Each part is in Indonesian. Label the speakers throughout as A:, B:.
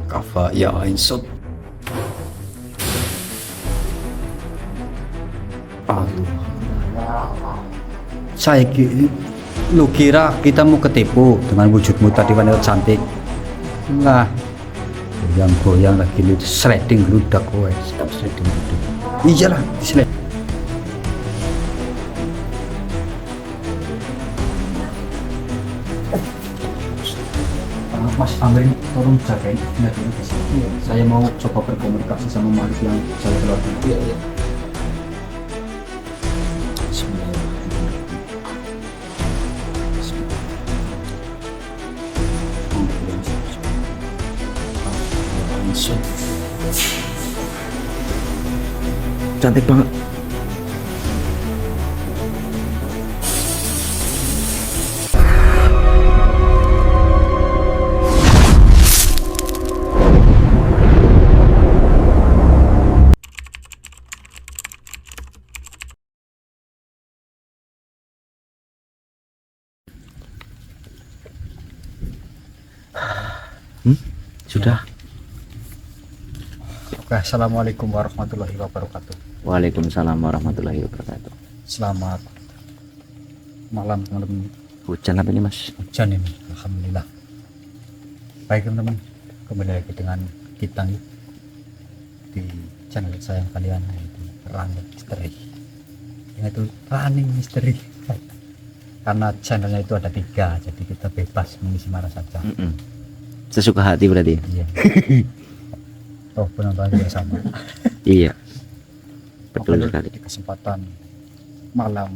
A: Kafa ya insut. Lu kira kita mau ketipu dengan wujudmu tadi wanita cantik? Enggak. Goyang-goyang lagi lu shredding geludak gue. Stop shredding geludak. Iyalah, shredding. Mas Amrin, tolong jagain di sini. Saya mau coba berkomunikasi sama Malik yang saya keluar dulu. Iya.
B: Cantik banget. Sudah.
A: Oke, assalamualaikum warahmatullahi wabarakatuh.
B: Waalaikumsalam warahmatullahi wabarakatuh.
A: Selamat malam teman-teman.
B: Hujan apa ini mas?
A: Hujan ini, alhamdulillah. Baik teman-teman, kembali lagi dengan kita nih di channel sayang kalian, yaitu Running Misteri. Yaitu Running Misteri. Karena channelnya itu ada 3, jadi kita bebas mengisi mana saja.
B: Sesuka hati berarti.
A: Iya. Oh, penonton juga sama.
B: Iya. Betul
A: Oke,
B: sekali.
A: di kesempatan malam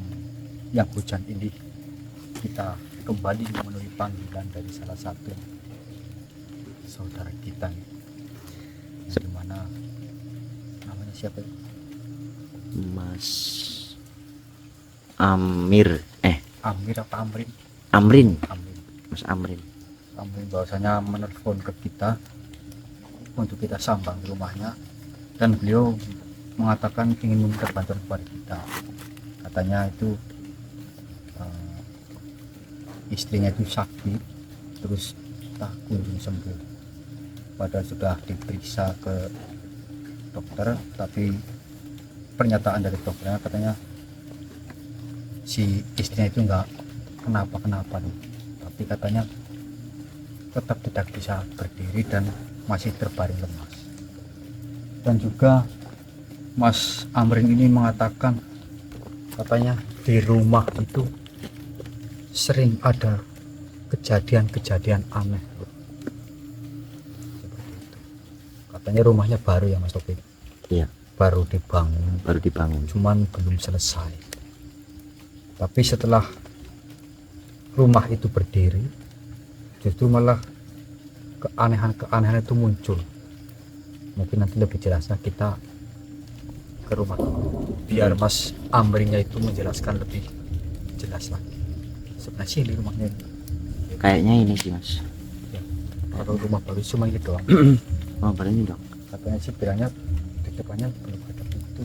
A: yang hujan ini, kita kembali memenuhi panggilan dari salah satu saudara kita nih, yang dimana namanya siapa ya?
B: Mas Amir.
A: Amir apa Amrin?
B: Amrin.
A: Amrin.
B: Mas Amrin.
A: Amrin bahwasanya menelpon ke kita untuk kita sambang di rumahnya, dan beliau mengatakan ingin meminta bantuan kepada kita. Katanya itu istrinya itu sakit, terus tak kunjung sembuh, padahal sudah diperiksa ke dokter, tapi pernyataan dari dokternya katanya si istrinya itu enggak kenapa-kenapa nih, tapi katanya tetap tidak bisa berdiri dan masih terbaring lemas. Dan juga Mas Amrin ini mengatakan katanya di rumah itu sering ada kejadian-kejadian aneh. Seperti itu. Katanya rumahnya baru ya Mas Topik?
B: Iya.
A: Baru dibangun. Cuman belum selesai. Tapi setelah rumah itu berdiri, justru malah keanehan-keanehan itu muncul. Mungkin nanti lebih jelasnya kita ke rumah biar Mas Amrinnya itu menjelaskan lebih jelas lagi. Sebenarnya sih di rumahnya ini.
B: Kayaknya ini sih mas.
A: Ya, kalau rumah baru cuma ini doang.
B: Oh ini dong.
A: Katanya sih bilangnya di depannya belum ada pintu.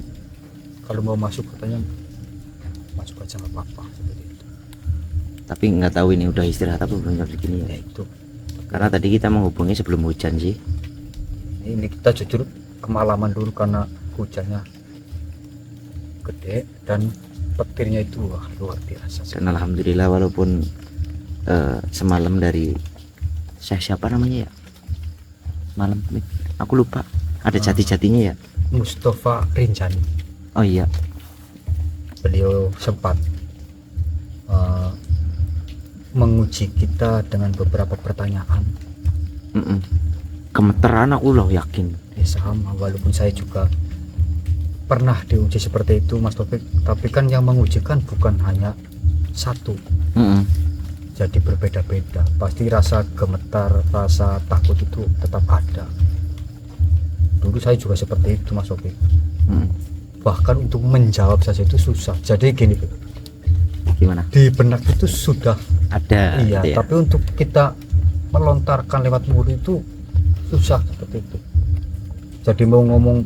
A: Kalau mau masuk katanya masuk aja nggak apa-apa, seperti itu.
B: Tapi nggak tahu ini udah istirahat apa belum jam segini ya.
A: Ya itu.
B: Karena tadi kita menghubungi sebelum hujan sih.
A: Ini kita jujur kemalaman dulu karena hujannya gede dan petirnya itu wah, luar biasa.
B: Dan alhamdulillah walaupun semalam dari siapa namanya ya? Malam aku lupa. Ada jati-jatinya ya.
A: Mustafa Rinjani.
B: Oh iya.
A: Beliau sempat menguji kita dengan beberapa pertanyaan.
B: Gemeteran aku loh yakin.
A: Ya sama, walaupun saya juga pernah diuji seperti itu Mas Taufik, tapi kan yang mengujikan bukan hanya satu. Jadi berbeda-beda. Pasti rasa gemetar, rasa takut itu tetap ada. Dulu saya juga seperti itu Mas Taufik. Bahkan untuk menjawab saja itu susah. Jadi gini,
B: Gimana?
A: di benak itu sudah
B: Ada.
A: iya,
B: gitu ya?
A: tapi untuk kita melontarkan lewat mulut itu susah seperti itu. Jadi mau ngomong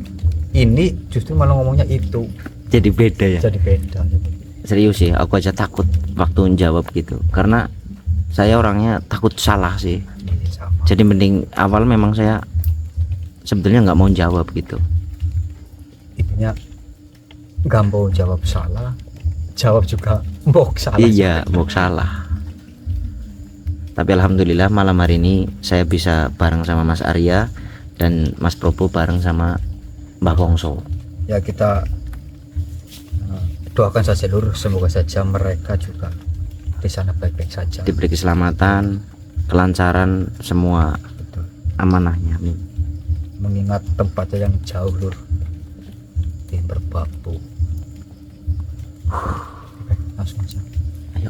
A: ini justru malah ngomongnya itu.
B: Jadi beda ya.
A: Jadi beda.
B: Serius sih, aku aja takut waktu menjawab gitu. Karena saya orangnya takut salah sih.
A: Ini sama.
B: Jadi mending awal memang saya sebetulnya nggak mau jawab gitu.
A: Intinya nggak mau jawab salah, jawab juga mbok salah.
B: Iya, mau salah. Tapi alhamdulillah malam hari ini saya bisa bareng sama Mas Arya dan Mas Probo bareng sama Mbah Wongso.
A: Ya kita doakan saja Lur, semoga saja mereka juga di sana baik-baik saja.
B: Diberi keselamatan, kelancaran semua
A: Betul.
B: amanahnya. Amin.
A: Mengingat tempatnya yang jauh Lur, di Merbabu. Oke, langsung aja.
B: Ayo.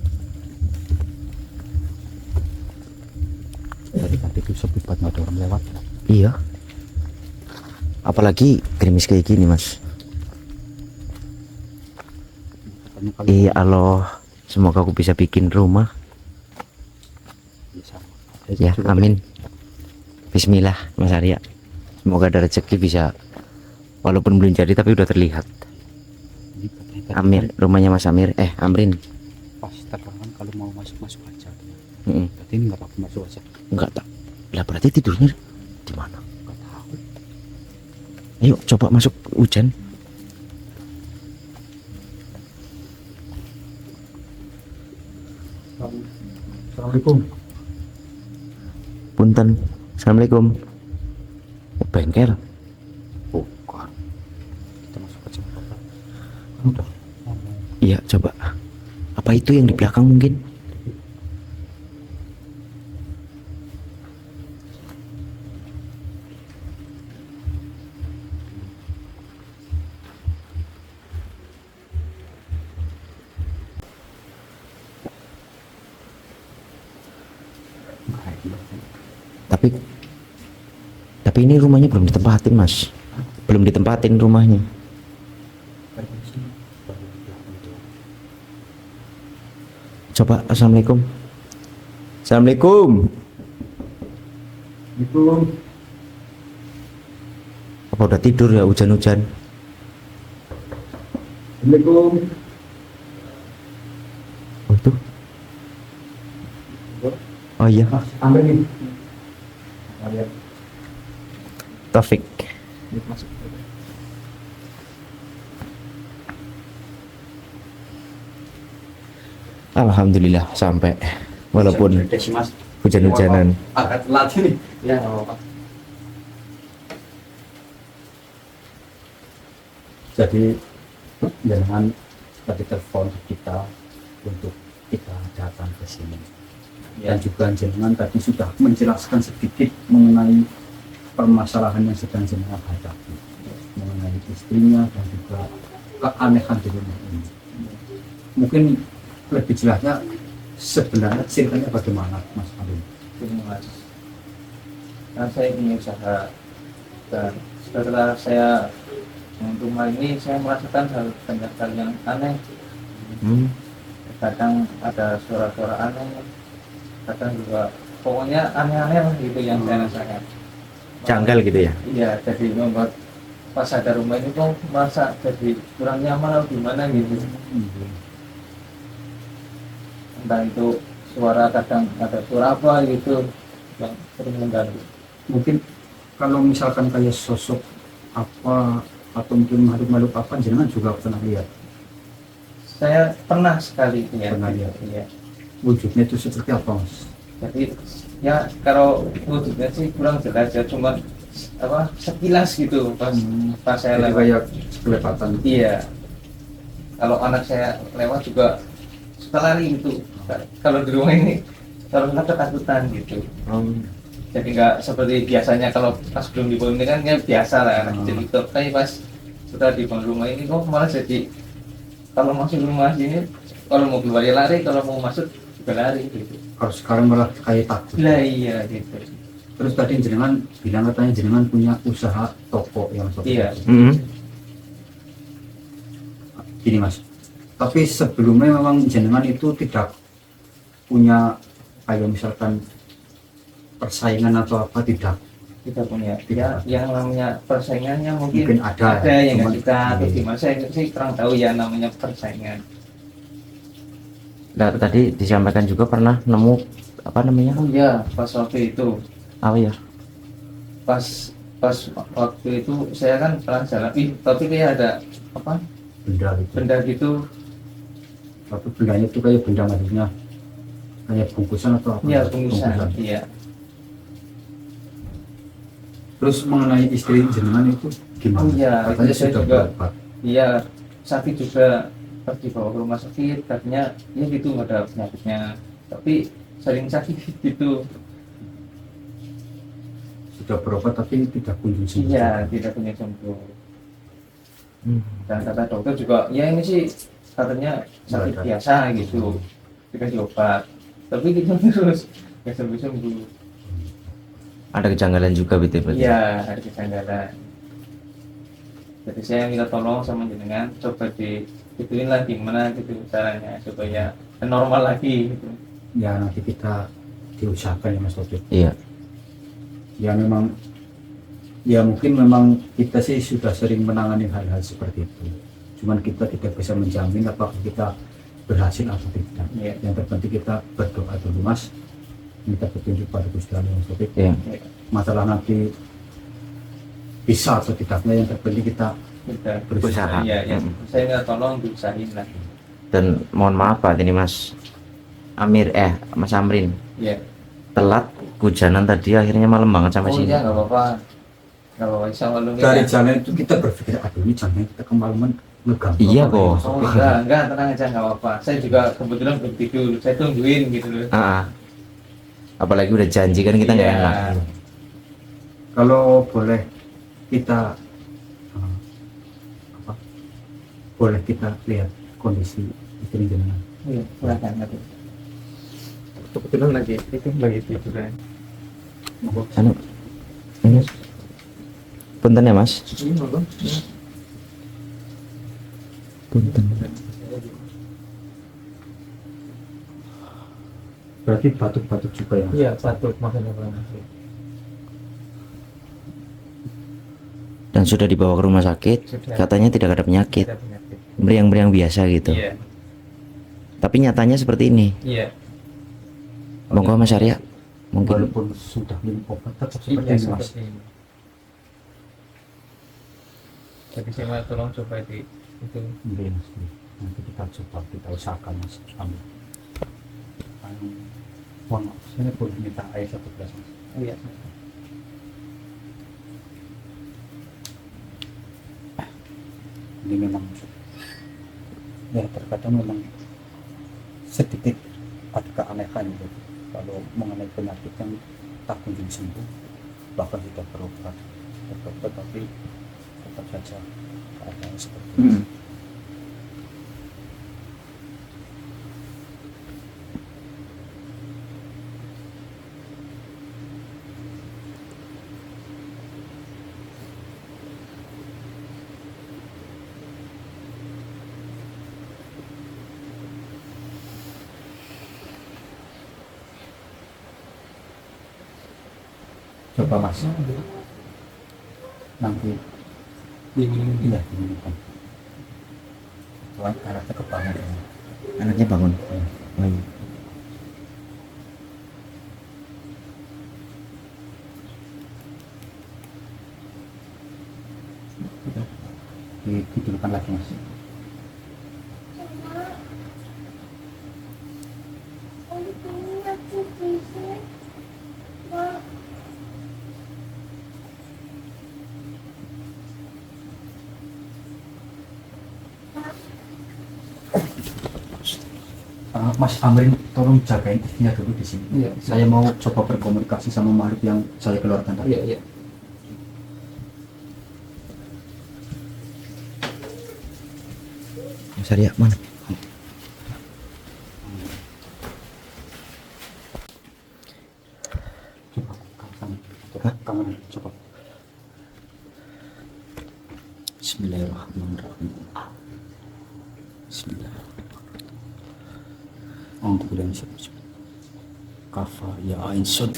A: Dari tadi tuh sepi banget, nggak ada orang lewat.
B: Iya. Apalagi gerimis kayak gini, Mas.
A: Katanya kalau
B: Iya Allah, semoga aku bisa bikin rumah.
A: bisa.
B: Ya, amin. Bismillah, Mas Arya. Semoga ada rezeki bisa, walaupun belum jadi tapi udah terlihat.
A: Ini katanya tadi
B: Amir, rumahnya Mas Amir. Amrin.
A: pas terang kalau mau masuk aja.
B: Mm-mm.
A: Berarti ini nggak apa-apa, masuk aja.
B: Enggak tak. Lah berarti tidurnya di mana?
A: Nggak tahu.
B: Ayo coba masuk hujan.
A: Assalamualaikum.
B: Punten. Assalamualaikum. Bengkel.
A: Bukan. Kita masuk aja. Kan udah.
B: Iya, coba. Apa itu yang di belakang mungkin? Tapi ini rumahnya belum ditempatin, Mas. Belum ditempatin rumahnya. Coba. Assalamualaikum. Assalamualaikum.
A: Assalamualaikum.
B: Apa udah tidur ya hujan-hujan?
A: Assalamualaikum.
B: Oh itu. Oh iya.
A: Mas, ambil nih. Lihat.
B: Taufik.
A: Masuk.
B: Alhamdulillah sampai, walaupun hujan-hujanan.
A: Agak telat ini. Ya, nggak apa-apa. Jadi jangan tadi telepon kita untuk kita datang ke sini. Dan juga jenengan tadi sudah menjelaskan sedikit mengenai permasalahan yang sedang jenengan hadapi, mengenai istrinya dan juga keanehan di rumah ini. Mungkin lebih jelasnya sebenarnya ceritanya bagaimana, Mas Alin?
C: Mas. Nah, saya punya usaha dan setelah saya untuk rumah ini saya merasakan banyak hal yang aneh. Kadang ada suara-suara aneh, kadang juga pokoknya aneh-aneh lah gitu yang saya rasakan.
B: Janggal gitu ya?
C: Iya, jadi membuat pas ada rumah ini kok merasa jadi kurang nyaman atau gimana gitu. Entah itu suara, kadang ada suara apa gitu yang sering mengganggu.
A: Mungkin kalau misalkan kayak sosok apa atau mungkin makhluk-makhluk apa jenengan juga pernah lihat?
C: Saya pernah sekali ya.
A: Pernah lihat?
C: Iya.
A: Wujudnya itu seperti apa, Mas?
C: Jadi ya kalau wujudnya sih kurang jelas ya, cuma apa sekilas gitu pas saya
A: Jadi
C: lewat.
A: kayak kelihatan.
C: Iya. Kalau anak saya lewat juga suka lari gitu. Kalau di rumah ini kalau nggak ketakutan gitu. Jadi nggak seperti biasanya kalau pas belum dibangun ini kan ya biasa lah anak kecil gitu. Tapi pas sudah dibangun rumah ini kok malah jadi kalau masuk rumah sini kalau mau keluar ya lari, kalau mau masuk juga lari gitu.
A: Kalau sekarang malah kayak takut.
C: Lah iya gitu.
A: Terus tadi jenengan bilang katanya jenengan punya usaha toko yang seperti
C: Iya.
A: itu. Gini, Mas. Tapi sebelumnya memang jenengan itu tidak punya kayak misalkan persaingan atau apa, tidak.
C: Kita punya
A: Tidak.
C: ya yang namanya persaingannya mungkin,
A: Mungkin ada,
C: yang
A: cuman-
C: nggak kita atau
A: Iya.
C: gimana saya sih kurang tahu ya namanya persaingan.
B: Nah, tadi disampaikan juga pernah nemu apa namanya?
C: Oh iya, pas waktu itu
B: Apa ya?
C: pas pas waktu itu saya kan pernah jalan, tapi kayak ada apa
A: benda gitu.
C: benda gitu.
A: Tapi bendanya itu kayak benda maksudnya kayak bungkusan atau apa?
C: Iya, bungkusan. Iya.
A: Terus mengenai istri jenengan itu gimana?
C: Oh iya,
A: Katanya
C: itu saya
A: sudah
C: juga.
A: berobat.
C: Iya, sakit juga, pas dibawa ke rumah sakit katanya ya gitu ada penyakitnya, tapi sering sakit gitu.
A: Sudah berobat tapi tidak kunjung sembuh.
C: Iya, tidak punya sembuh. Dan kata dokter juga ya ini sih katanya sakit
A: Berat.
C: biasa gitu, dikasih obat, tapi gitu terus nggak sembuh sembuh.
B: Ada kejanggalan juga betul.
C: Iya, ada kejanggalan. Jadi saya minta tolong sama jenengan, coba digituin lah gimana gitu caranya supaya normal lagi gitu.
A: Ya nanti kita diusahakan ya Mas Taufik.
B: Iya.
A: Ya memang, ya mungkin memang kita sih sudah sering menangani hal-hal seperti itu. Cuman kita tidak bisa menjamin apakah kita berhasil atau tidak.
C: Iya.
A: Yang terpenting kita berdoa dulu Mas, minta petunjuk pada Gusti Allah Mas Taufik.
B: Iya.
A: Masalah nanti bisa atau tidaknya yang terpenting kita
C: Kita
B: Usaha.
C: Iya, ya. Saya minta tolong diusahain lah.
B: Dan mohon maaf Pak, ini Mas Mas Amrin
C: Iya.
B: telat hujanan tadi, akhirnya malam banget sampai
C: Oh
B: sini.
C: iya, nggak apa-apa. Nggak apa-apa, insya Allah.
A: dari jalan itu kita berpikir aduh ini jalan kita kemalaman ngeganggu.
B: Iya,
A: apa
B: kok.
A: ini, Mas
C: Oh
A: Taufik.
C: enggak, tenang aja, nggak apa-apa. Saya juga kebetulan belum tidur, saya tungguin gitu loh.
B: Apalagi udah janji kan kita nggak
C: Iya.
B: enak.
A: Kalau boleh kita apa? Boleh kita lihat kondisi istri jenengan.
C: Iya, silakan nanti. Kebetulan lagi tiduran.
B: Anu, ini punten ya Mas.
C: Ini monggo.
B: Punten.
A: Berarti batuk-batuk juga ya.
C: Iya, batuk makanya Bang.
B: Dan sudah dibawa ke rumah sakit,
C: Sudah.
B: katanya tidak ada penyakit,
C: Ada penyakit.
B: meriang-meriang biasa gitu.
C: Iya,
B: Tapi nyatanya seperti ini.
C: iya.
B: Monggo Mas Arya, mungkin
A: Walaupun sudah minum obat tetap seperti
C: Iya,
A: ini Mas.
C: seperti ini. Jadi saya mau tolong coba itu.
A: Iya, Mas. Nanti kita coba kita usahakan Mas. Amin. Mohon maaf, saya boleh minta air satu gelas Mas.
C: Iya.
A: Ini memang ya terkadang memang sedikit ada keanehan gitu. Kalau mengenai penyakit yang tak kunjung sembuh, bahkan sudah berobat ke dokter tapi tetap saja keadaan seperti ini. Coba Mas, nanti iya diminumkan. Tuan anaknya kebangun.
B: anaknya bangun. Oh, iya.
A: Ditidurkan lagi Mas. Mas Amrin, tolong jagain istrinya dulu di sini.
C: Iya.
A: Saya mau coba berkomunikasi sama makhluk yang saya keluarkan tadi.
C: Iya, iya.
B: Mas Arya mana?
A: Coba kamu,
B: Hah?
A: kamu coba.
B: Bismillahirrahmanirrahim. Bismillah.
A: Kafa ya ain sud.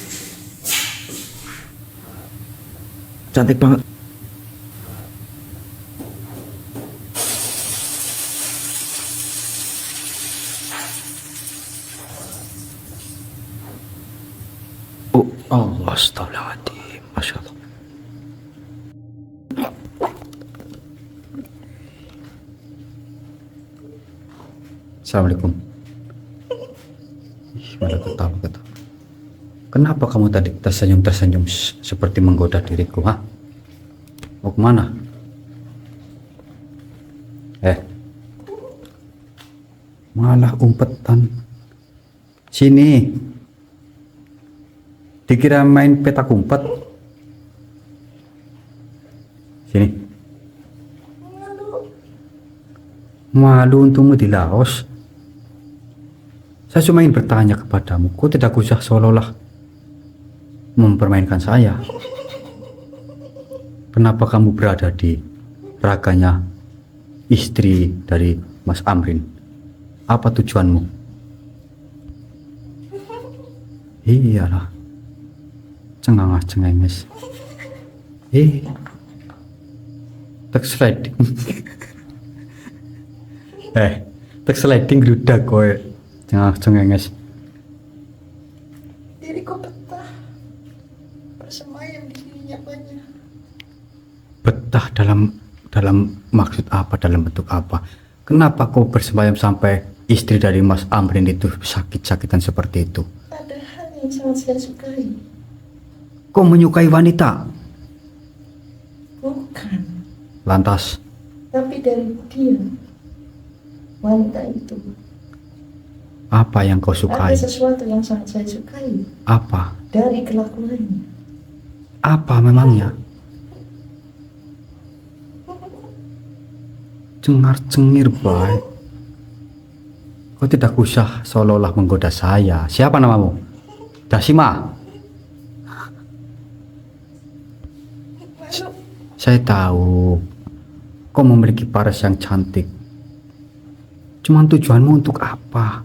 B: Cantik banget. Oh Allah, astagfirullahaladzim. Masya Allah.
A: Assalamualaikum. Ih, malah ketawa. Kenapa kamu tadi tersenyum seperti menggoda diriku, ha? Mau kemana? Malah umpetan. Sini. Dikira main petak umpet. Sini. Malu untungmu di Laos. Saya cuma ingin bertanya kepadamu, kok tidak usah seolah-olah mempermainkan saya? Kenapa kamu berada di raganya istri dari Mas Amrin? Apa tujuanmu? Iyalah, cengenges. Tak sliding. Tak sliding geludak kowe. Cengenges.
D: Diriku betah bersemayam di dirinya banyak.
A: Betah dalam maksud apa, dalam bentuk apa? Kenapa kau bersemayam sampai istri dari Mas Amrin itu sakit-sakitan seperti itu?
D: Ada hal yang sangat saya sukai.
A: Kau menyukai wanita?
D: Bukan,
A: Lantas,
D: tapi dari dia, wanita itu.
A: apa yang kau sukai?
D: Ada sesuatu yang sangat saya sukai
A: Apa?
D: dari kelakuannya.
A: Apa memangnya? Cengar-cengir baik. Kau tidak usah seolah-olah menggoda saya. Siapa namamu? Dasima.
D: Lalu
A: Saya tahu kau memiliki paras yang cantik. Cuman tujuanmu untuk apa?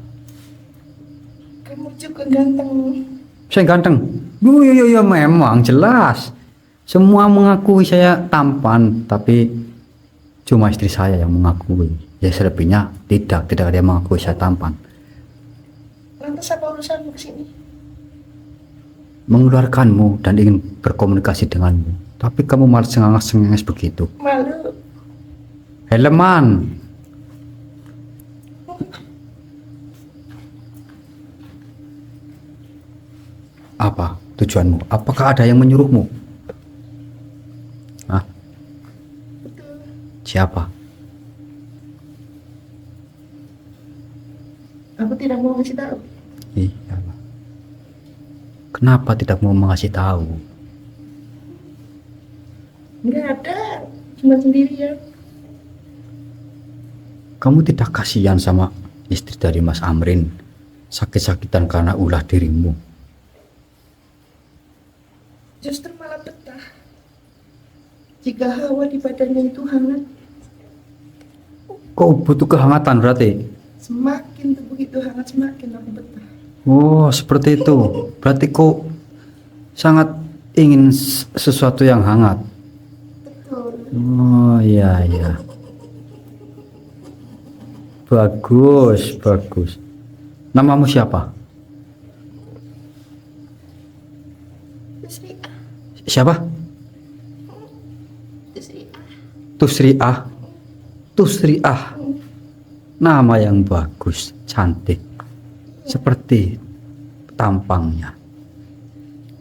D: kamu juga ganteng.
A: Saya ganteng. Yo, memang jelas. Semua mengakui saya tampan, tapi cuma istri saya yang mengakui. Ya selebihnya tidak ada yang mengakui saya tampan.
D: Lantas apa urusanmu kesini?
A: Mengeluarkanmu dan ingin berkomunikasi denganmu. Tapi kamu malah cengenges begitu.
D: Malu.
A: Heleman. Apa tujuanmu? Apakah ada yang menyuruhmu? Hah?
D: Betul.
A: Siapa?
D: Aku tidak mau ngasih tahu.
A: Iya. Kenapa tidak mau mengasih tahu?
D: Nggak ada, cuma sendirian.
A: Kamu tidak kasihan sama istri dari Mas Amrin sakit-sakitan karena ulah dirimu?
D: Justru malah betah. Jika hawa di badannya itu hangat,
A: Kau butuh kehangatan berarti?
D: semakin tubuh itu hangat, semakin aku betah.
A: Oh, seperti itu. Berarti kau sangat ingin sesuatu yang hangat.
D: Betul.
A: Oh, iya. Bagus. Namamu siapa?
D: Tusri ah,
A: Siapa?
D: Tusri ah.
A: Tusri Ah. Nama yang bagus, cantik. Seperti tampangnya.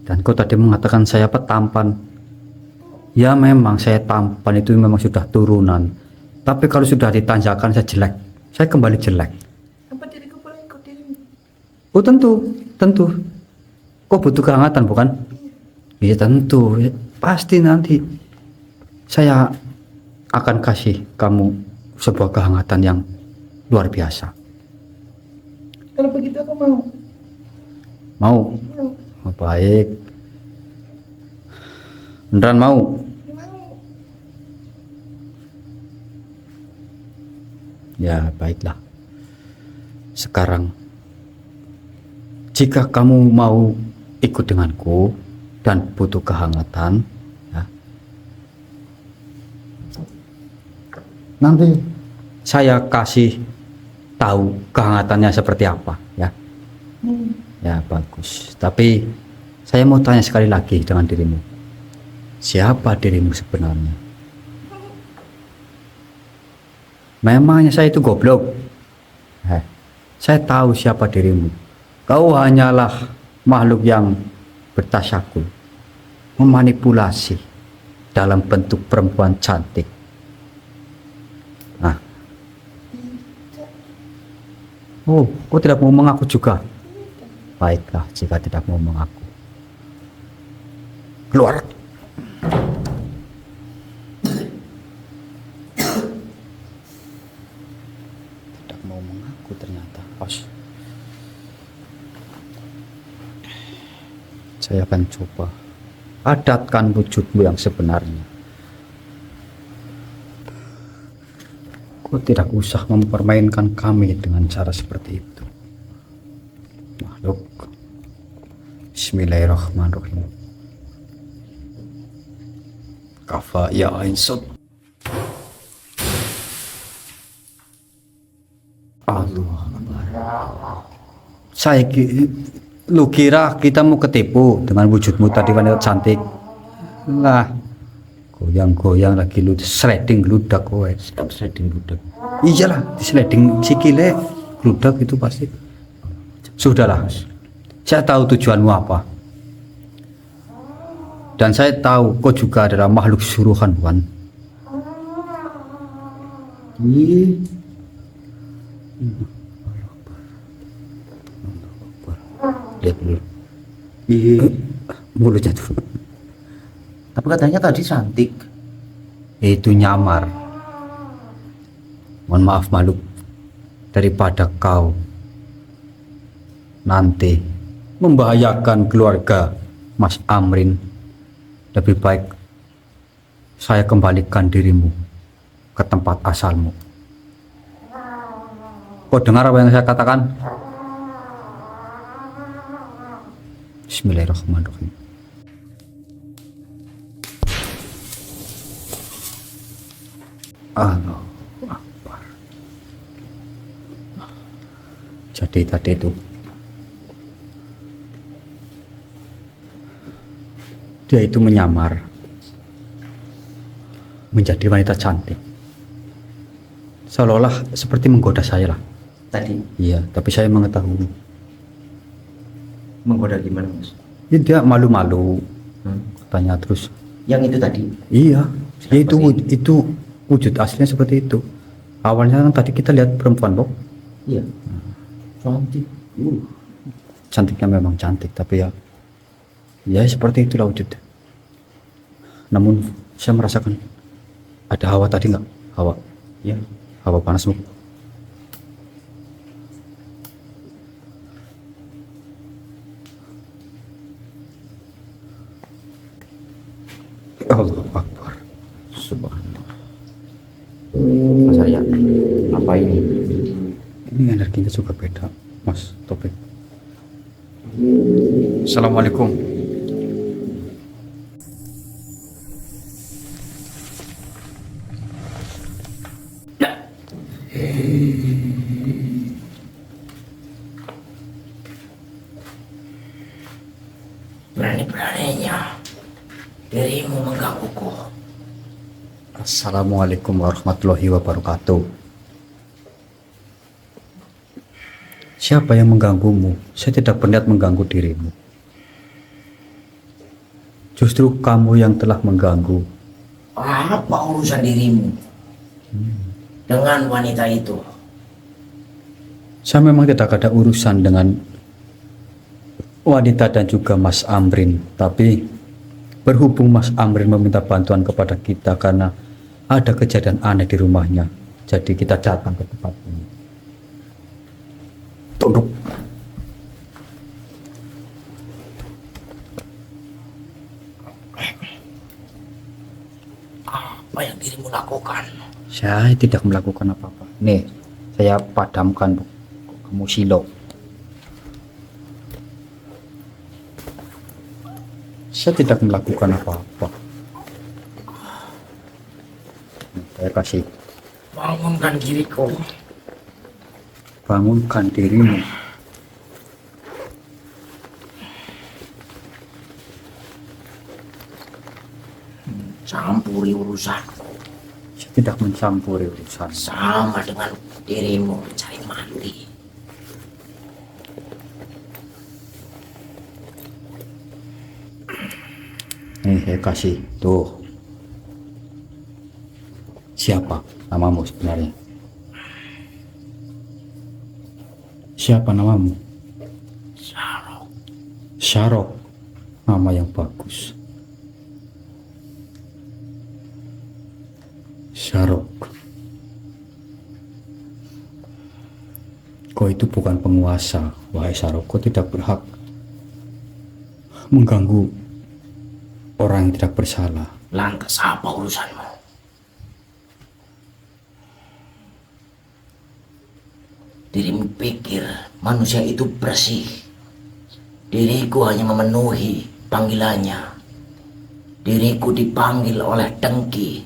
A: Dan kau tadi mengatakan saya tampan. Ya memang saya tampan itu memang sudah turunan. Tapi kalau sudah ditanjakan saya jelek. Saya kembali jelek.
D: Apa diriku boleh ikut dirimu?
A: Oh tentu. Kau butuh kehangatan bukan? Iya tentu. Pasti nanti saya akan kasih kamu sebuah kehangatan yang luar biasa.
D: Kalau begitu aku mau.
A: Mau?
D: Mau.
A: Oh, baik. Beneran mau?
D: Mau.
A: Ya baiklah. Sekarang jika kamu mau ikut denganku dan butuh kehangatan, ya, nanti saya kasih tahu kehangatannya seperti apa, ya. Ya bagus. Tapi saya mau tanya sekali lagi dengan dirimu. Siapa dirimu sebenarnya? Memangnya saya itu goblok? Saya tahu siapa dirimu. Kau hanyalah makhluk yang bertasyakul, memanipulasi dalam bentuk perempuan cantik. Nah. Oh, kau tidak mau mengaku juga? Baiklah, jika tidak mau mengaku. Keluar. Tidak mau mengaku ternyata. Saya akan coba padatkan wujudmu yang sebenarnya. Kau tidak usah mempermainkan kami dengan cara seperti itu. Makhluk. Bismillahirrahmanirrahim. Kafa ya ainsut. Allah. Lu kira kita mau ketipu dengan wujudmu tadi wanita cantik? Lah, goyang-goyang lagi lu sliding gludak kowe.
B: Sliding budak.
A: Iyalah, di sliding sikile gludak itu pasti. Sudahlah. Saya tahu tujuanmu apa. Dan saya tahu kau juga adalah makhluk suruhan, Wan. Lihat dulu. Mulutnya tuh.
B: Tapi katanya tadi cantik.
A: Itu nyamar. Mohon maaf makhluk. Daripada kau nanti membahayakan keluarga Mas Amrin, lebih baik saya kembalikan dirimu ke tempat asalmu. Kau dengar apa yang saya katakan? Bismillahirrahmanirrahim. Allah Akbar. Jadi tadi itu dia itu menyamar menjadi wanita cantik, seolah-olah seperti menggoda saya lah.
B: Tadi
A: Iya, tapi saya mengetahui.
B: menggoda gimana, Mas?
A: Ya, dia malu-malu katanya terus.
B: Yang itu tadi.
A: Iya, ya itu
B: Siapa
A: itu wujud aslinya seperti itu. Awalnya kan tadi kita lihat perempuan loh,
B: Iya. Cantik.
A: cantiknya memang cantik, tapi ya seperti itulah wujudnya. Namun saya merasakan ada hawa tadi nggak? Hawa,
B: Ya.
A: hawa panas bu. Allah Akbar.
B: Subhanallah. Mas Arya, apa ini?
A: Ini energinya juga beda, Mas Topik. Assalamualaikum.
E: Berani-beraninya dirimu menggangguku.
A: Assalamualaikum warahmatullahi wabarakatuh. Siapa yang mengganggumu? Saya tidak berniat mengganggu dirimu. Justru kamu yang telah mengganggu.
E: Apa urusan dirimu dengan wanita itu?
A: Saya memang tidak ada urusan dengan wanita dan juga Mas Amrin. Tapi berhubung Mas Amrin meminta bantuan kepada kita karena ada kejadian aneh di rumahnya. Jadi kita datang ke tempat ini. Tunduk.
E: Apa yang dirimu lakukan?
A: Saya tidak melakukan apa-apa. Nih, saya padamkan kamu silo. Saya tidak melakukan apa-apa. Saya kasih.
E: Bangunkan diriku.
A: Bangunkan dirimu.
E: Campuri urusan.
A: Saya tidak mencampuri urusan.
E: Sama dengan dirimu mencari mati.
A: Nih, saya kasih. Tuh. Siapa namamu sebenarnya? Siapa namamu?
E: Syarok.
A: Syarok. Nama yang bagus. Syarok. Kau itu bukan penguasa, wahai Syarok. Kau tidak berhak mengganggu orang yang tidak bersalah.
E: Lantas apa urusanmu? Dirimu pikir manusia itu bersih. Diriku hanya memenuhi panggilannya. Diriku dipanggil oleh dengki,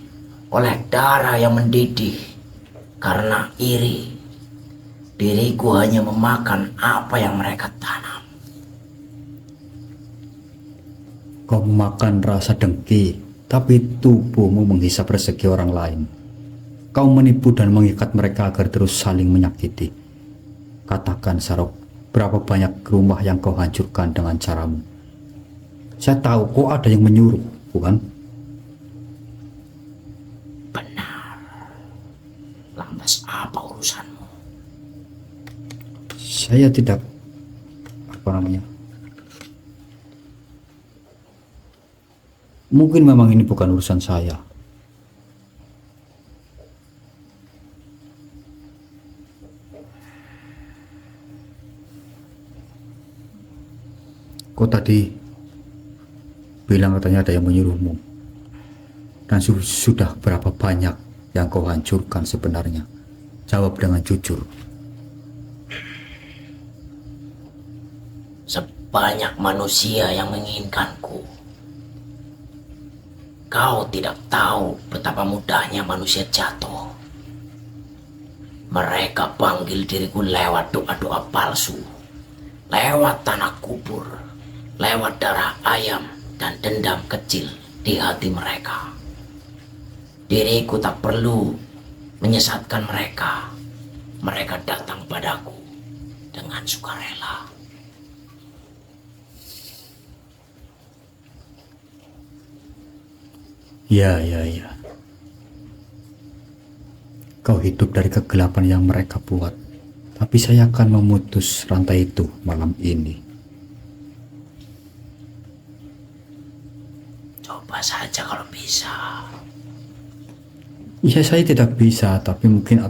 E: oleh darah yang mendidih, karena iri. Diriku hanya memakan apa yang mereka tanam.
A: Kau memakan rasa dengki, tapi tubuhmu menghisap rezeki orang lain. Kau menipu dan mengikat mereka agar terus saling menyakiti. Katakan, Syarok, berapa banyak rumah yang kau hancurkan dengan caramu? Saya tahu kau ada yang menyuruh, bukan?
E: Benar. Lantas apa urusanmu?
A: Saya tidak, mungkin memang ini bukan urusan saya. Kau tadi bilang katanya ada yang menyuruhmu. Dan sudah berapa banyak yang kau hancurkan sebenarnya? Jawab dengan jujur.
E: Sebanyak manusia yang menginginkanku. Kau tidak tahu betapa mudahnya manusia jatuh. Mereka panggil diriku lewat doa-doa palsu, lewat tanah kubur, lewat darah ayam dan dendam kecil di hati mereka. Diriku tak perlu menyesatkan mereka. Mereka datang padaku dengan sukarela.
A: Ya. Kau hidup dari kegelapan yang mereka buat. Tapi saya akan memutus rantai itu malam ini.
E: Coba saja kalau bisa.
A: Ya, saya tidak bisa, tapi mungkin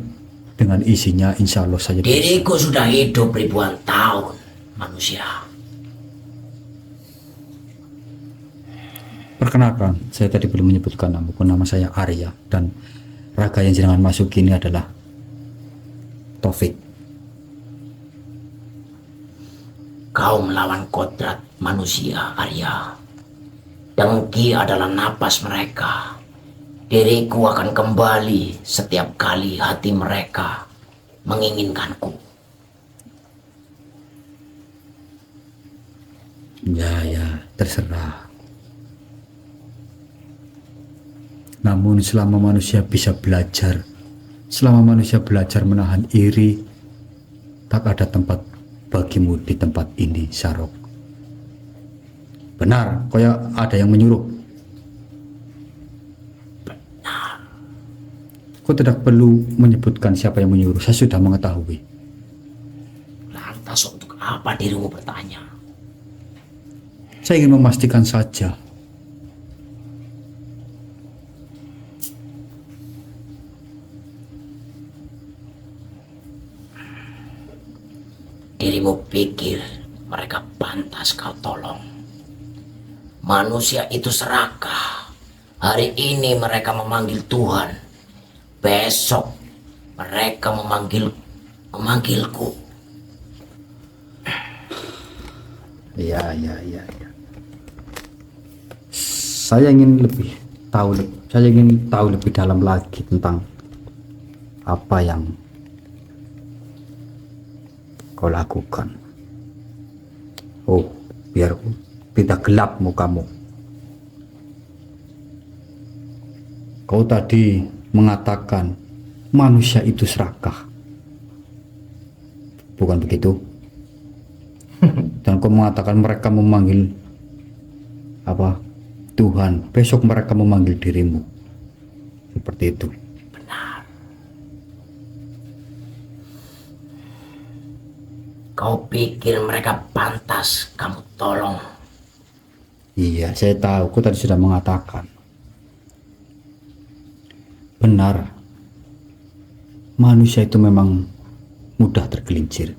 A: dengan isinya insya Allah saja bisa.
E: Diriku sudah hidup ribuan tahun, manusia.
A: Perkenalkan, saya tadi belum menyebutkan nama saya Arya, dan raga yang jenengan masuk ini adalah Taufik.
E: Kau melawan kodrat manusia, Arya. Dengki adalah napas mereka. Diriku akan kembali setiap kali hati mereka menginginkanku.
A: Ya, terserah. Namun selama manusia bisa belajar, selama manusia belajar menahan iri, tak ada tempat bagimu di tempat ini, Syarok. Benar, kayak ada yang menyuruh.
E: Benar.
A: Kau tidak perlu menyebutkan siapa yang menyuruh, saya sudah mengetahui.
E: Lantas untuk apa dirimu bertanya?
A: Saya ingin memastikan saja.
E: Dirimu pikir mereka pantas kau tolong. Manusia itu serakah. Hari ini mereka memanggil Tuhan. Besok mereka memanggilku.
A: Ya. Saya ingin tahu lebih dalam lagi tentang apa yang kau lakukan. Oh, biar tidak gelap mukamu. Kau tadi mengatakan manusia itu serakah, bukan begitu? Dan kau mengatakan mereka memanggil Tuhan besok mereka memanggil dirimu. Seperti itu.
E: Benar. Kau pikir mereka pantas kamu tolong?
A: Iya, saya tahu. Kau tadi sudah mengatakan. Benar. Manusia itu memang mudah tergelincir.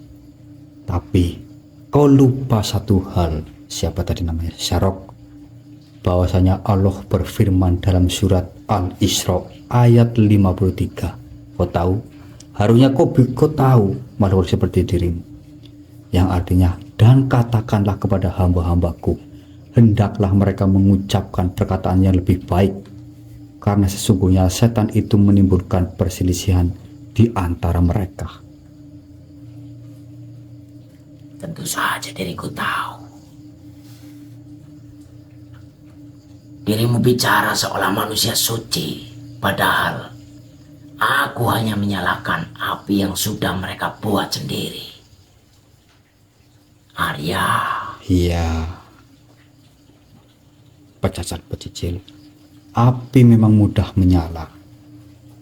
A: Tapi kau lupa satu hal. Siapa tadi namanya? Syarok. Bahwasanya Allah berfirman dalam surat Al-Isra ayat 53. Kau tahu? Harusnya kau tahu makhluk seperti dirimu. Yang artinya, dan katakanlah kepada hamba-hambaku, hendaklah mereka mengucapkan perkataan yang lebih baik, karena sesungguhnya setan itu menimbulkan perselisihan di antara mereka.
E: Tentu saja diriku tahu. Dirimu bicara seolah manusia suci, padahal aku hanya menyalakan api yang sudah mereka buat sendiri. Arya.
A: Iya. Pecacat pecicil. Api memang mudah menyala,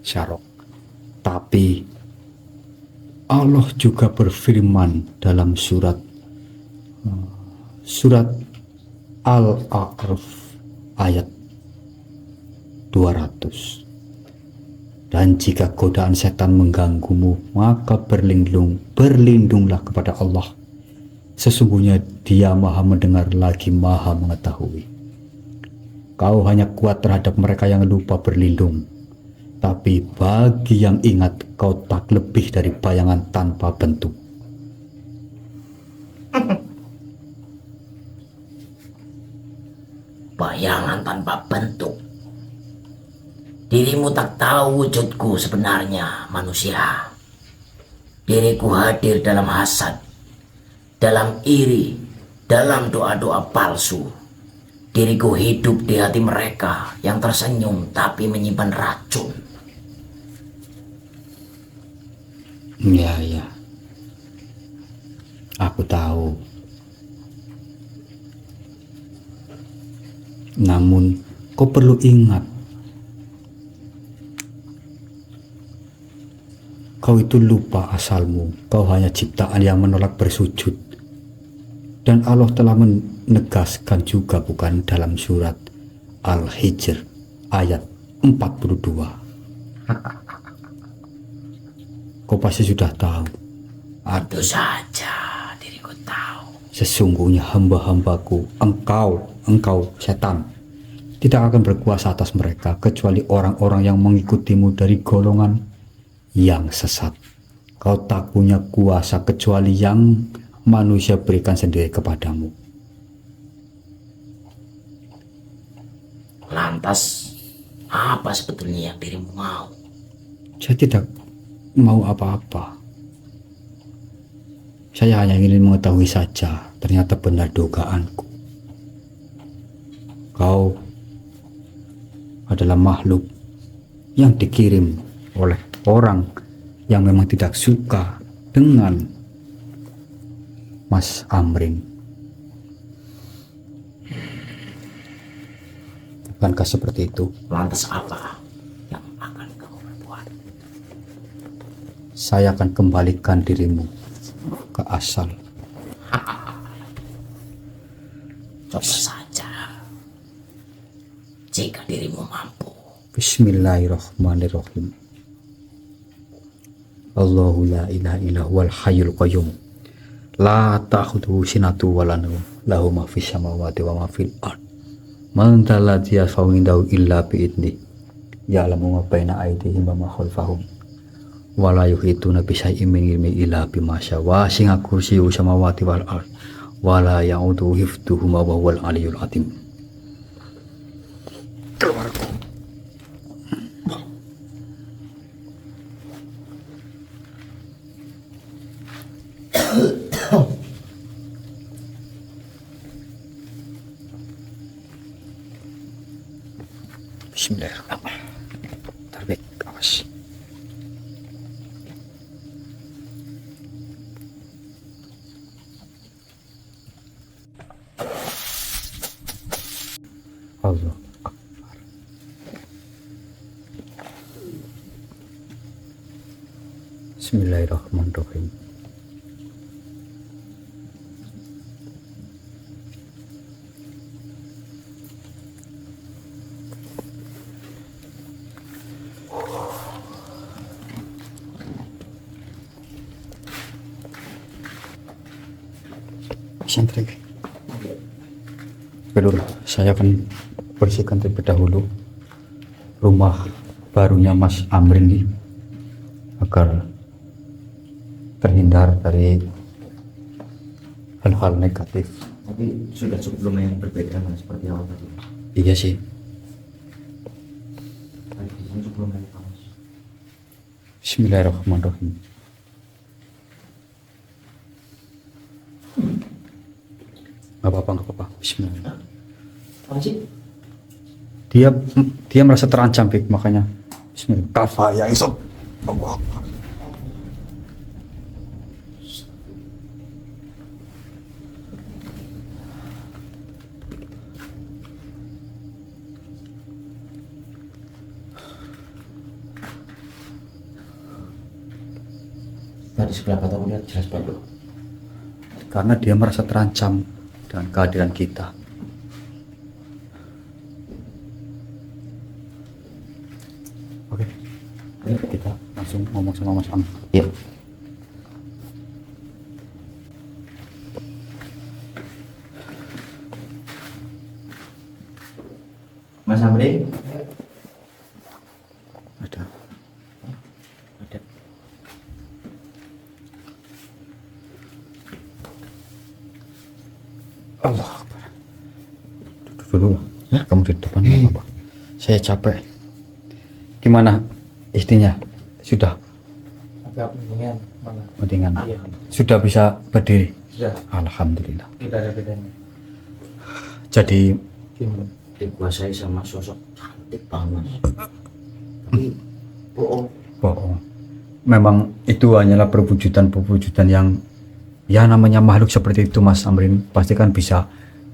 A: Syarok. Tapi Allah juga berfirman dalam surat Al-A'raf ayat 200. Dan jika godaan setan mengganggumu, maka berlindunglah kepada Allah. Sesungguhnya Dia Maha mendengar lagi Maha mengetahui. Kau hanya kuat terhadap mereka yang lupa berlindung. Tapi bagi yang ingat, kau tak lebih dari bayangan tanpa bentuk.
E: Bayangan tanpa bentuk. Dirimu tak tahu wujudku sebenarnya, manusia. Diriku hadir dalam hasad, dalam iri, dalam doa-doa palsu. Diriku hidup di hati mereka yang tersenyum tapi menyimpan racun.
A: Ya. Aku tahu. Namun, kau perlu ingat, kau itu lupa asalmu. Kau hanya ciptaan yang menolak bersujud. Dan Allah telah menegaskan juga, bukan, dalam surat Al-Hijr ayat 42. Kau pasti sudah tahu.
E: Tentu saja diriku tahu.
A: Sesungguhnya hamba-hambaku, engkau setan, tidak akan berkuasa atas mereka kecuali orang-orang yang mengikutimu dari golongan yang sesat. Kau tak punya kuasa kecuali yang manusia berikan sendiri kepadamu.
E: Lantas, apa sebetulnya yang dirimu mau?
A: Saya tidak mau apa-apa. Saya hanya ingin mengetahui saja. Ternyata benar dugaanku. Kau adalah makhluk yang dikirim oleh orang yang memang tidak suka dengan Mas Amrin. Bukankah seperti itu?
E: Lantas apa yang akan kamu perbuat?
A: Saya akan kembalikan dirimu ke asal.
E: Coba saja, jika dirimu mampu.
A: Bismillahirrahmanirrahim. Allahu la ilaha illa huwal hayyul qayyum. La ta'khudhuhu sinatu wa la nawm. Lahu ma fis samawati wa ma fil ard. Man dzalladzi yashfa'u indahu illa bi idzni. Ya'lamu ma baina aydihim wa ma khalfahum. Wa la yuhituna bi syai'in min ilmihi illa bima syaa. Wa singha kursiyyu samawati wal ard. Wa la ya'uduhu hifdzuhuma wa huwal aliyyul azim. Bismillahirrahmanirrahim. Tarik, awas. Allah. Bismillahirrahmanirrahim. Santri. Dulu saya akan bersihkan terlebih dahulu rumah barunya Mas Amrin ini agar terhindar dari hal-hal negatif.
B: Tapi sudah cukup lumayan berbeda Mas, seperti awal tadi.
A: Iya sih.
B: Tadi di sini cukup lumayan panas.
A: Bismillahirrahmanirrahim. Gak apa-apa. Bismillah.
B: Apa sih?
A: Dia merasa terancam, Bik, makanya Bismillah. Kafa ya isop. Allah.
B: Tadi sebelah kataku lihat jelas banget.
A: Karena dia merasa terancam dengan kehadiran kita. Oke, ayo kita langsung ngomong sama Mas Am.
B: Yuk. Mas Amri?
A: Ada.
B: Ada.
A: Allah Akbar. Duduk dulu lah. Kamu di depan nggak apa-apa. Saya capek. Gimana istrinya? Sudah
C: Agak mendingan malah.
A: mendingan.
C: Iya.
A: Sudah bisa berdiri.
C: Sudah,
A: Alhamdulillah.
C: tidak ada bedanya.
A: Jadi
C: Gimana?
B: Dikuasai sama sosok cantik banget Mas. Tapi bohong.
A: bohong. Memang itu hanyalah perwujudan yang ya namanya makhluk seperti itu, Mas Amrin, pasti kan bisa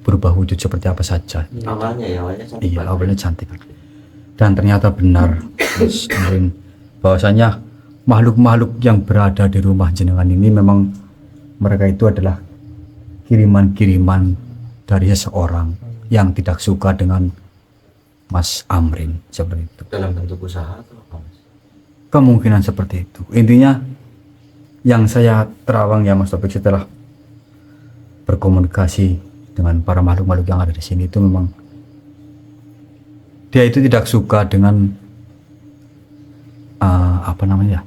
A: berubah wujud seperti apa saja.
B: Awalnya cantik
A: Iya,
B: banget.
A: awalnya cantik. Dan ternyata benar, Mas Amrin, bahwasanya makhluk-makhluk yang berada di rumah jenengan ini memang mereka itu adalah kiriman-kiriman dari seseorang yang tidak suka dengan Mas Amrin, seperti itu.
B: Dalam bentuk usaha atau apa Mas?
A: Kemungkinan seperti itu. Intinya yang saya terawang ya Mas Topik setelah berkomunikasi dengan para makhluk-makhluk yang ada di sini itu memang dia itu tidak suka dengan apa namanya?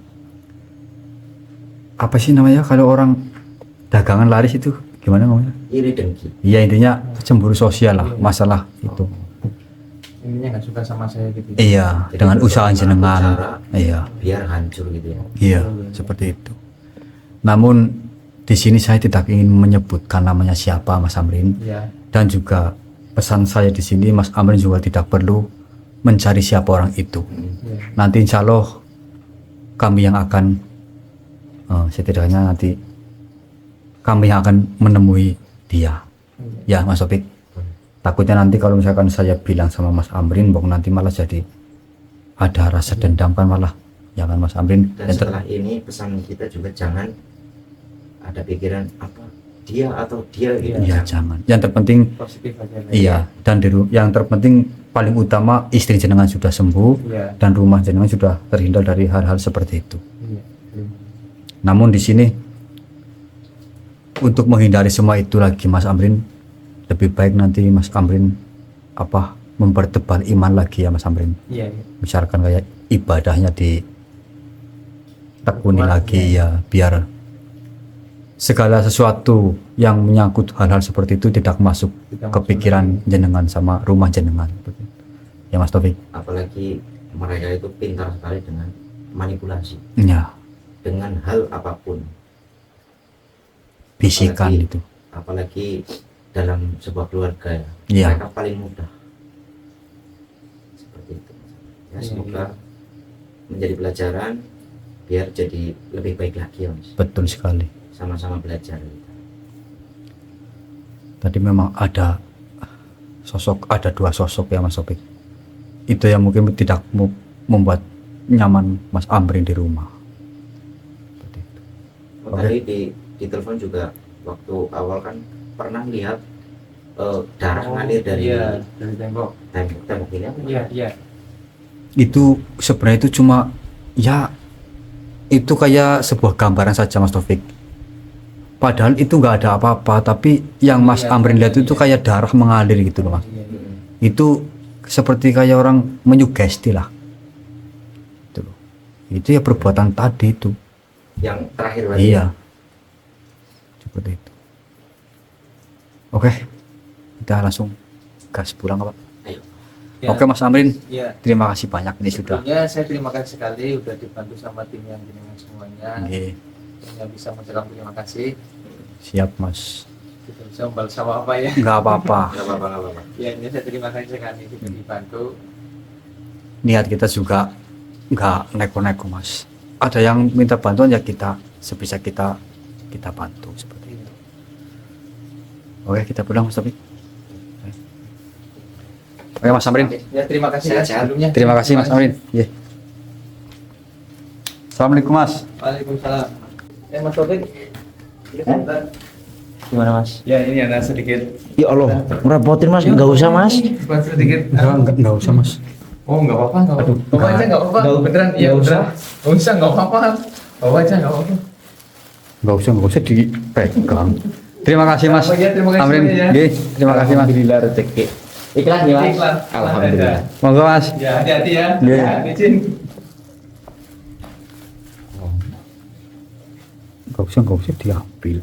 A: Apa sih namanya kalau orang dagangan laris itu gimana ngomongnya?
B: Iri dengki.
A: Ya intinya cemburu sosial lah, masalah itu.
C: Intinya nggak suka sama saya gitu.
A: Iya,
B: Jadi
A: dengan usaha
B: berusaha
A: jenengan.
B: cara
A: Iya.
B: biar hancur gitu ya.
A: Iya, seperti itu. Namun di sini saya tidak ingin menyebutkan namanya siapa Mas Amrin,
C: Iya.
A: dan juga pesan saya di sini Mas Amrin juga tidak perlu mencari siapa orang itu.
C: Iya.
A: Nanti insya Allah kami yang akan setidaknya nanti kami yang akan menemui dia. Ya Mas Topik. Takutnya nanti kalau misalkan saya bilang sama Mas Amrin, bahwa nanti malah jadi ada rasa dendam kan malah. Ya kan Mas Amrin.
B: Dan setelah ini pesan kita juga jangan ada pikiran apa dia atau dia gitu.
A: Iya jangan. Yang terpenting
C: Positif aja lah.
A: iya, dan yang terpenting paling utama istri jenengan sudah sembuh
C: Iya.
A: dan rumah jenengan sudah terhindar dari hal-hal seperti itu.
C: Iya.
A: Namun di sini untuk menghindari semua itu lagi Mas Amrin, lebih baik nanti Mas Amrin mempertebal iman lagi ya Mas Amrin.
C: Iya. Iya.
A: Misalkan kayak ibadahnya ditekuni
C: Kuat,
A: lagi ya, biar segala sesuatu yang menyangkut hal-hal seperti itu tidak masuk
C: Tidak
A: ke
C: masuk
A: pikiran jenengan sama rumah jenengan. Seperti itu. Ya Mas Taufik.
B: Apalagi mereka itu pintar sekali dengan manipulasi
A: Ya,
B: dengan hal apapun.
A: bisikan
B: Apalagi-
A: itu.
B: Apalagi dalam sebuah keluarga ya.
A: Iya.
B: Mereka paling mudah. Seperti itu. Ya
C: Iya,
B: semoga menjadi pelajaran biar jadi lebih baik lagi ya Mas.
A: Betul sekali.
B: Sama-sama belajar gitu.
A: Tadi memang ada ada dua sosok ya Mas Taufik. Itu yang mungkin tidak membuat nyaman Mas Amrin di rumah. Seperti itu.
B: Tadi di telepon juga waktu awal kan pernah lihat darah ngalir dari
C: dari tembok.
B: tembok ini apa?
C: Iya.
A: Itu sebenarnya itu cuma ya itu kayak sebuah gambaran saja Mas Taufik. Padahal itu nggak ada apa-apa, tapi yang Mas Amrin lihat itu kayak darah mengalir gitu loh Mas. Itu seperti kayak orang menyugesti lah. Itu loh. Itu ya perbuatan tadi itu.
B: Yang terakhir tadi.
A: Iya. Seperti itu. Oke. Kita langsung gas pulang Pak.
B: Ayo.
C: Ya.
A: Oke Mas Amrin,
C: Iya.
A: terima kasih banyak ini sudah.
C: Sebelumnya saya terima kasih sekali udah dibantu sama tim yang jenengan semuanya.
A: Oke,
C: Yang bisa mengucapkan terima kasih.
A: siap Mas.
C: Kita bisa membalas sama apa ya?
A: Nggak apa-apa.
B: Nggak apa-apa.
C: Ya, ini saya terima kasih sekali sudah dibantu.
A: Niat kita juga nggak neko-neko Mas. Ada yang minta bantuan ya kita sebisa kita bantu seperti itu. Oke, kita pulang Mas Taufik. Oke Mas Amrin.
C: Ya, terima kasih ya
B: Sehat-sehat.
C: sebelumnya.
A: Terima kasih Mas Amrin. Iya. Assalamualaikum Mas.
C: Waalaikumsalam. Mas Taufik. Sebentar.
B: Gimana Mas?
C: Ya, ini ada sedikit.
B: Ya Allah, ngerepotin Mas, nggak usah Mas.
C: Buat sedikit.
A: Enggak usah Mas.
C: Oh, nggak apa-apa, nggak apa-apa. Bawa aja nggak apa-apa.
B: Nggak-
C: Beneran, iya
B: nggak usah.
C: beneran. Nggak usah, nggak apa-apa. Bawa aja nggak apa-apa.
A: Enggak usah dipegang. Terima kasih Mas.
C: Oh, iya, terima kasih
A: Amrin.
C: semuanya, ya.
A: Nggih, terima kasih Mas.
B: Alhamdulillah rezeki. Ikhlas nih Mas.
C: Ikhlas.
B: Alhamdulillah.
A: Monggo Mas.
C: Ya, hati-hati ya.
A: Iya.
C: Ya, izin.
A: Enggak usah diambil.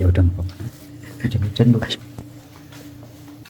A: Ya udah enggak apa-apa.
B: Hujan-hujan Mas.